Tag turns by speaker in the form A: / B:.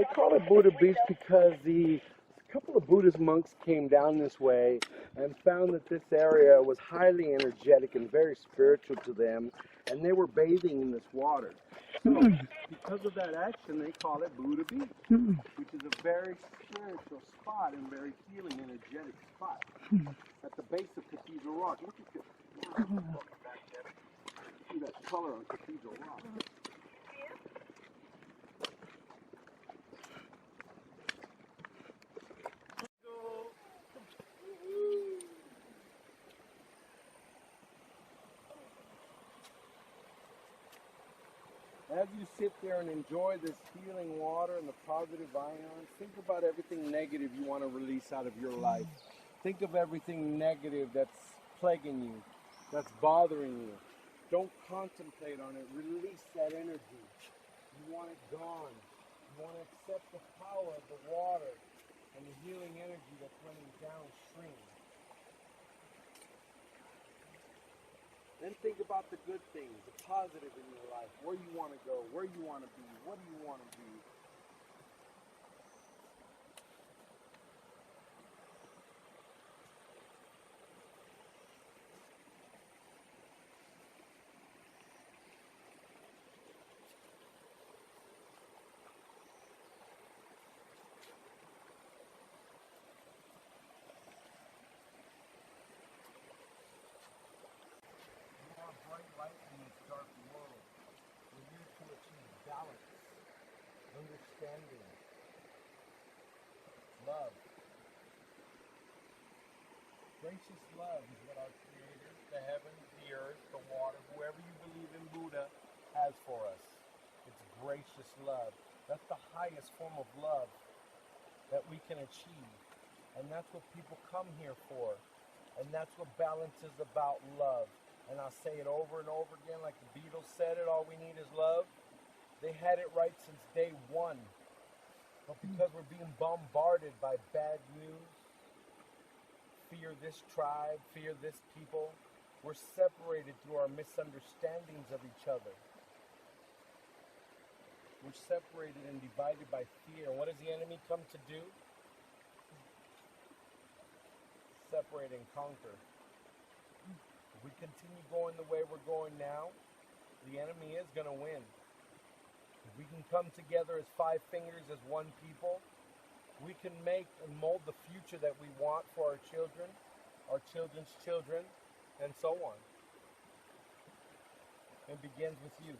A: They call it Buddha Beach because a couple of Buddhist monks came down this way and found that this area was highly energetic and very spiritual to them, and they were bathing in this water. So, because of that action, they call it Buddha Beach, which is a very spiritual spot and very healing, energetic spot at the base of Cathedral Rock. Look at see that color on Cathedral Rock. As you sit there and enjoy this healing water and the positive ions, think about everything negative you want to release out of your life. Think of everything negative that's plaguing you, that's bothering you. Don't contemplate on it. Release that energy. You want it gone. You want to accept the power of the water and the healing energy that's running downstream. Then think about the good things, the positive in your life, where you want to go, where you want to be, what do you want to be. Bright light in this dark world. We're here to achieve balance, understanding, love. Gracious love is what our Creator, the heavens, the earth, the water, whoever you believe in Buddha, has for us. It's gracious love. That's the highest form of love that we can achieve. And that's what people come here for. And that's what balance is about, love. And I'll say it over and over again, like the Beatles said it, all we need is love. They had it right since day one. But because we're being bombarded by bad news, fear this tribe, fear this people, we're separated through our misunderstandings of each other. We're separated and divided by fear. And what does the enemy come to do? Separate and conquer. If we continue going the way we're going now, the enemy is going to win. If we can come together as five fingers, as one people, we can make and mold the future that we want for our children, our children's children, and so on. It begins with you.